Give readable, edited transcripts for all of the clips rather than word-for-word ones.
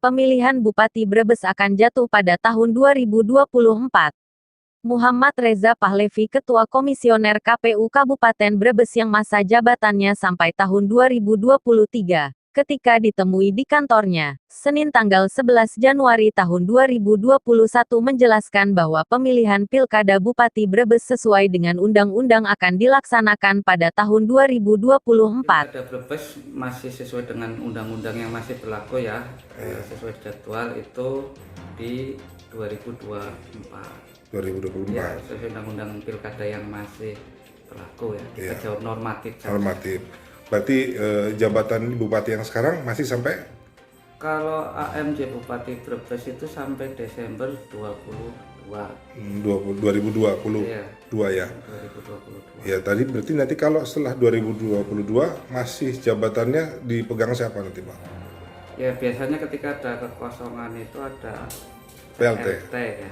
Pemilihan Bupati Brebes akan jatuh pada tahun 2024. Muhammad Reza Pahlevi, Ketua Komisioner KPU Kabupaten Brebes yang masa jabatannya sampai tahun 2023, ketika ditemui di kantornya, Senin tanggal 11 Januari tahun 2021 menjelaskan bahwa pemilihan Pilkada Bupati Brebes sesuai dengan undang-undang akan dilaksanakan pada tahun 2024. Pilkada Brebes masih sesuai dengan undang-undang yang masih berlaku ya, sesuai jadwal itu di 2024. 2024. Ya, sesuai undang-undang pilkada yang masih berlaku ya. Kita jawab normatif. Normatif. Berarti jabatan bupati yang sekarang masih sampai? Kalau AMJ Bupati Brebes itu sampai Desember 2022. 2022 Iya, ya. 2022. Ya, tadi berarti nanti kalau setelah 2022 masih jabatannya dipegang siapa nanti, Pak? Ya, biasanya ketika ada kekosongan itu ada PLT. ya.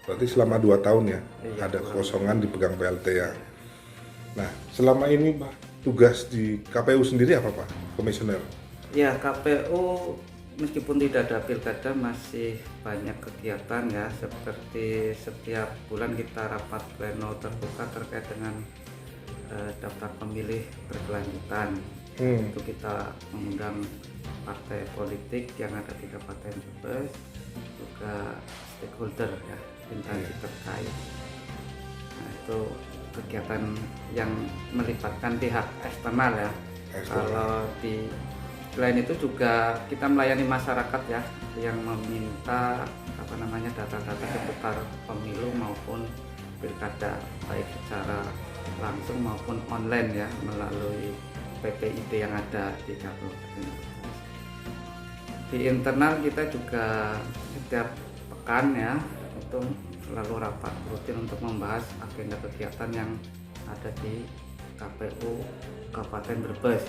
Berarti selama 2 tahun ya, Iya, ada kosongan dipegang PLT ya. Nah, selama ini Pak, tugas di KPU sendiri apa Pak, Komisioner? Ya, KPU meskipun tidak ada pilkada masih banyak kegiatan ya, seperti setiap bulan kita rapat pleno terbuka terkait dengan daftar pemilih berkelanjutan. Itu kita mengundang partai politik yang ada di Kabupaten Brebes, juga stakeholder ya, instansi terkait. Nah, itu kegiatan yang melibatkan pihak eksternal ya. Kalau di selain itu juga kita melayani masyarakat ya, yang meminta data-data seputar pemilu maupun pilkada, baik secara langsung maupun online ya, melalui PPID yang ada di Kabupaten. Di internal kita juga setiap pekan ya, itu selalu rapat rutin untuk membahas agenda kegiatan yang ada di KPU Kabupaten Brebes,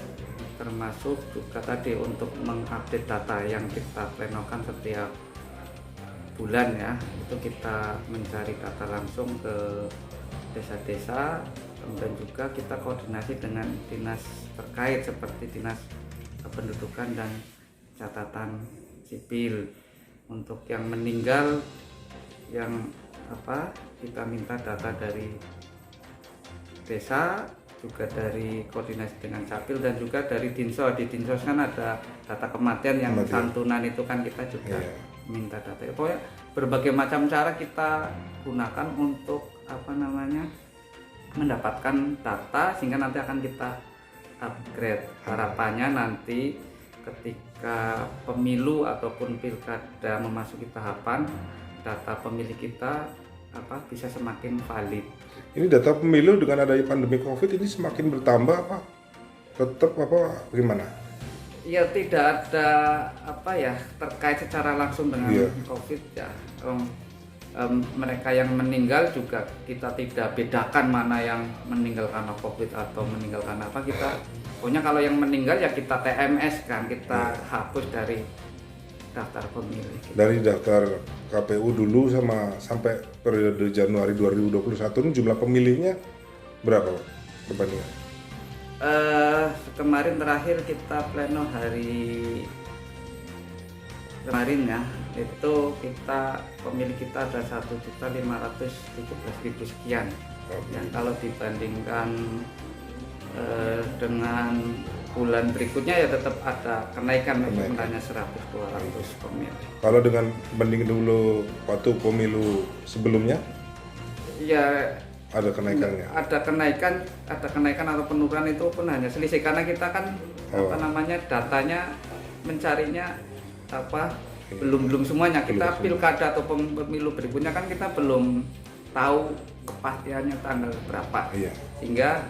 termasuk juga tadi untuk mengupdate data yang kita plenokan setiap bulan ya. Itu kita mencari data langsung ke desa-desa, kemudian juga kita koordinasi dengan dinas terkait seperti dinas kependudukan dan catatan sipil. Untuk yang meninggal, yang kita minta data dari desa, juga dari koordinasi dengan Capil dan juga dari Dinsos. Di Dinsos kan ada data kematian yang santunan, itu kan kita juga minta data. Pokoknya berbagai macam cara kita gunakan untuk mendapatkan data sehingga nanti akan kita upgrade. Harapannya nanti ketika pemilu ataupun pilkada memasuki tahapan, data pemilih kita bisa semakin valid. Ini data pemilu dengan adanya pandemi COVID ini semakin bertambah apa? Tetap apa gimana? Ya tidak ada terkait secara langsung dengan COVID ya. Mereka yang meninggal juga kita tidak bedakan mana yang meninggal karena COVID atau meninggal karena apa. Pokoknya kalau yang meninggal ya kita TMS kan, kita hapus dari daftar pemilih. Dari daftar KPU dulu sampai periode Januari 2021 ini jumlah pemilihnya berapa Pak perbandingan? Kemarin terakhir kita pleno hari kemarin ya, itu pemilih kita ada 1.517.000 sekian. Ya, kalau dibandingkan dengan bulan berikutnya ya tetap ada kenaikan. Hanya 100-200 pemilih. Kalau dengan banding dulu waktu pemilu sebelumnya? Ya ada kenaikannya. Ada kenaikan atau penurunan, itu pun hanya selisih karena kita kan datanya mencarinya belum semuanya. Kita pilkada atau pemilu berikutnya kan kita belum tahu kepastiannya tanggal berapa. Sehingga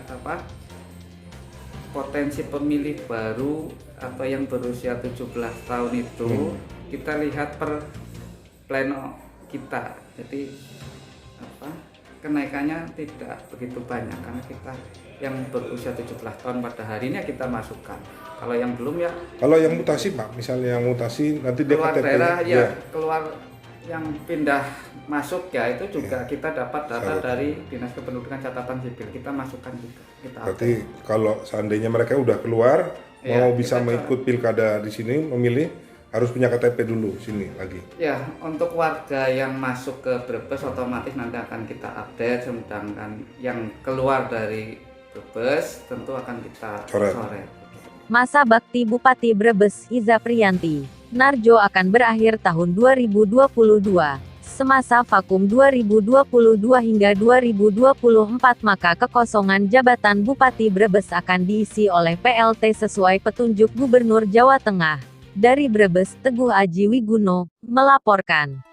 potensi pemilih baru atau yang berusia 17 tahun itu kita lihat per pleno kita. Jadi kenaikannya tidak begitu banyak karena kita yang berusia 17 tahun pada hari ini kita masukkan. Kalau yang belum ya. Kalau yang mutasi Pak, misalnya yang mutasi nanti dia keluar daerah keluar yang pindah masuk ya, itu juga kita dapat data dari Dinas Kependudukan Catatan Sipil, kita masukkan juga. Berarti kalau seandainya mereka udah keluar mau bisa mengikut pilkada di sini memilih, harus punya KTP dulu sini lagi. Ya, untuk warga yang masuk ke Brebes otomatis nanti akan kita update, sedangkan yang keluar dari Brebes tentu akan kita coret. Masa bakti Bupati Brebes Iza Priyanti Narjo akan berakhir tahun 2022. Semasa vakum 2022 hingga 2024 maka kekosongan jabatan Bupati Brebes akan diisi oleh PLT sesuai petunjuk Gubernur Jawa Tengah. Dari Brebes, Teguh Aji Wiguno melaporkan.